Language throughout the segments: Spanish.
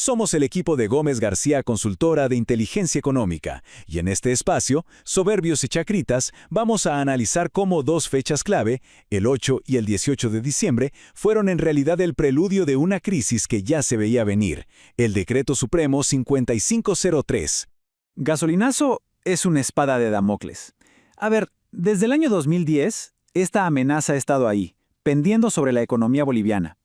Somos el equipo de Gómez García Consultora de Inteligencia Económica, y en este espacio, Soberbios y Chacritas, vamos a analizar cómo dos fechas clave, el 8 y el 18 de diciembre, fueron en realidad el preludio de una crisis que ya se veía venir, el Decreto Supremo 5503. Gasolinazo es una espada de Damocles. A ver, desde el año 2010, esta amenaza ha estado ahí, pendiendo sobre la economía boliviana.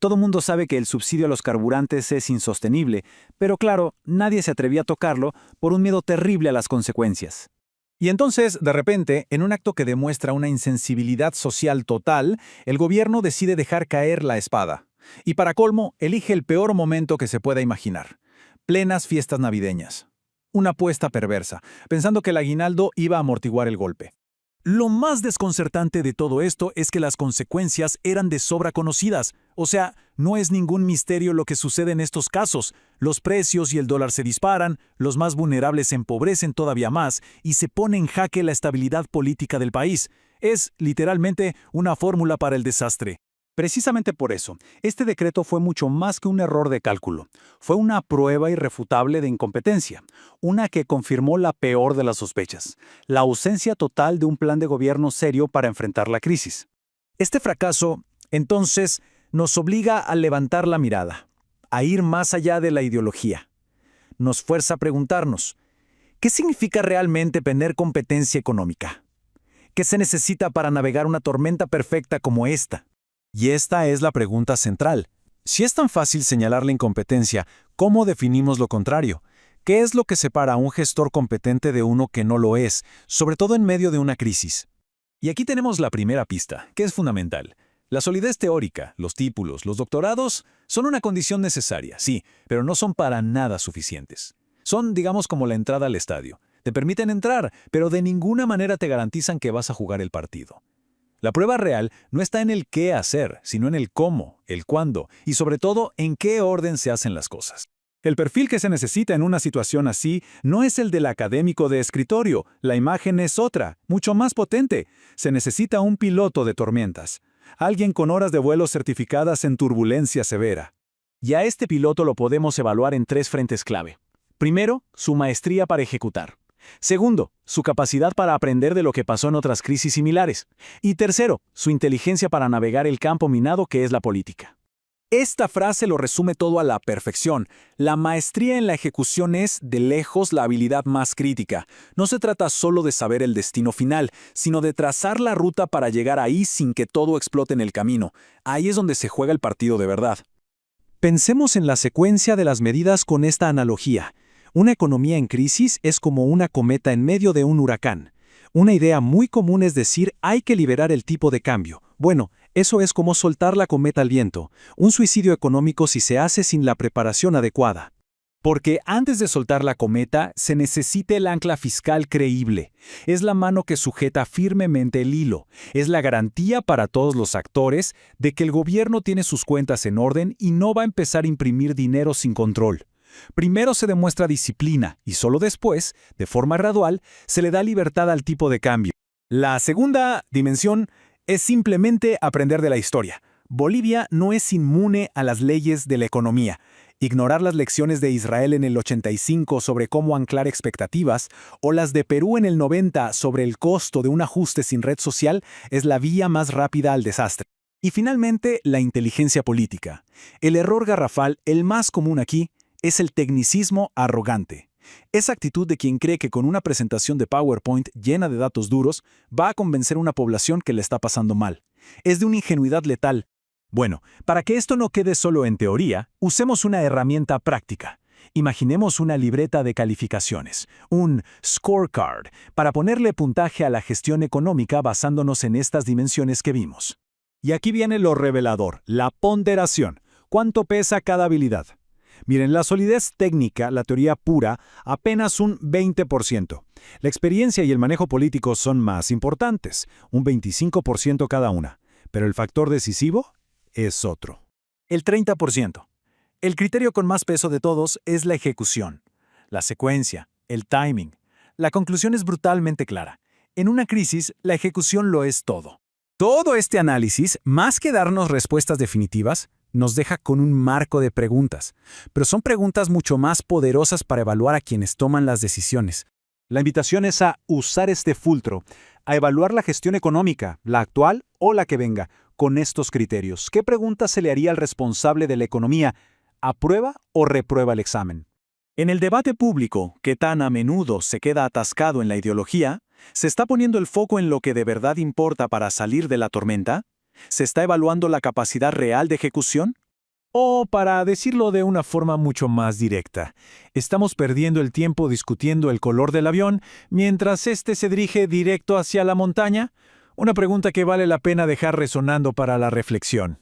Todo mundo sabe que el subsidio a los carburantes es insostenible, pero claro, nadie se atrevía a tocarlo por un miedo terrible a las consecuencias. Y entonces, de repente, en un acto que demuestra una insensibilidad social total, el gobierno decide dejar caer la espada. Y para colmo, elige el peor momento que se pueda imaginar: plenas fiestas navideñas. Una apuesta perversa, pensando que el aguinaldo iba a amortiguar el golpe. Lo más desconcertante de todo esto es que las consecuencias eran de sobra conocidas. O sea, no es ningún misterio lo que sucede en estos casos. Los precios y el dólar se disparan, los más vulnerables se empobrecen todavía más y se pone en jaque la estabilidad política del país. Es, literalmente, una fórmula para el desastre. Precisamente por eso, este decreto fue mucho más que un error de cálculo. Fue una prueba irrefutable de incompetencia, una que confirmó la peor de las sospechas: la ausencia total de un plan de gobierno serio para enfrentar la crisis. Este fracaso, entonces, nos obliga a levantar la mirada, a ir más allá de la ideología. Nos fuerza a preguntarnos, ¿qué significa realmente tener competencia económica? ¿Qué se necesita para navegar una tormenta perfecta como esta? Y esta es la pregunta central. Si es tan fácil señalar la incompetencia, ¿cómo definimos lo contrario? ¿Qué es lo que separa a un gestor competente de uno que no lo es, sobre todo en medio de una crisis? Y aquí tenemos la primera pista, que es fundamental. La solidez teórica, los títulos, los doctorados, son una condición necesaria, sí, pero no son para nada suficientes. Son, digamos, como la entrada al estadio. Te permiten entrar, pero de ninguna manera te garantizan que vas a jugar el partido. La prueba real no está en el qué hacer, sino en el cómo, el cuándo y sobre todo en qué orden se hacen las cosas. El perfil que se necesita en una situación así no es el del académico de escritorio, la imagen es otra, mucho más potente. Se necesita un piloto de tormentas, alguien con horas de vuelo certificadas en turbulencia severa. Y a este piloto lo podemos evaluar en tres frentes clave. Primero, su maestría para ejecutar. Segundo, su capacidad para aprender de lo que pasó en otras crisis similares. Y tercero, su inteligencia para navegar el campo minado que es la política. Esta frase lo resume todo a la perfección. La maestría en la ejecución es, de lejos, la habilidad más crítica. No se trata solo de saber el destino final, sino de trazar la ruta para llegar ahí sin que todo explote en el camino. Ahí es donde se juega el partido de verdad. Pensemos en la secuencia de las medidas con esta analogía. Una economía en crisis es como una cometa en medio de un huracán. Una idea muy común es decir, hay que liberar el tipo de cambio. Bueno, eso es como soltar la cometa al viento, un suicidio económico si se hace sin la preparación adecuada. Porque antes de soltar la cometa, se necesita el ancla fiscal creíble. Es la mano que sujeta firmemente el hilo. Es la garantía para todos los actores de que el gobierno tiene sus cuentas en orden y no va a empezar a imprimir dinero sin control. Primero se demuestra disciplina y solo después, de forma gradual, se le da libertad al tipo de cambio. La segunda dimensión es simplemente aprender de la historia. Bolivia no es inmune a las leyes de la economía. Ignorar las lecciones de Israel en el 85 sobre cómo anclar expectativas o las de Perú en el 90 sobre el costo de un ajuste sin red social es la vía más rápida al desastre. Y finalmente, la inteligencia política. El error garrafal, el más común aquí, es el tecnicismo arrogante. Esa actitud de quien cree que con una presentación de PowerPoint llena de datos duros va a convencer a una población que le está pasando mal. Es de una ingenuidad letal. Bueno, para que esto no quede solo en teoría, usemos una herramienta práctica. Imaginemos una libreta de calificaciones, un scorecard, para ponerle puntaje a la gestión económica basándonos en estas dimensiones que vimos. Y aquí viene lo revelador, la ponderación. ¿Cuánto pesa cada habilidad? Miren, la solidez técnica, la teoría pura, apenas un 20%. La experiencia y el manejo político son más importantes, un 25% cada una. Pero el factor decisivo es otro. El 30%. El criterio con más peso de todos es la ejecución, la secuencia, el timing. La conclusión es brutalmente clara. En una crisis, la ejecución lo es todo. Todo este análisis, más que darnos respuestas definitivas, nos deja con un marco de preguntas, pero son preguntas mucho más poderosas para evaluar a quienes toman las decisiones. La invitación es a usar este filtro, a evaluar la gestión económica, la actual o la que venga, con estos criterios. ¿Qué pregunta se le haría al responsable de la economía? ¿Aprueba o reprueba el examen? En el debate público, que tan a menudo se queda atascado en la ideología, ¿se está poniendo el foco en lo que de verdad importa para salir de la tormenta? ¿Se está evaluando la capacidad real de ejecución? O, para decirlo de una forma mucho más directa, estamos perdiendo el tiempo discutiendo el color del avión mientras éste se dirige directo hacia la montaña. Una pregunta que vale la pena dejar resonando para la reflexión.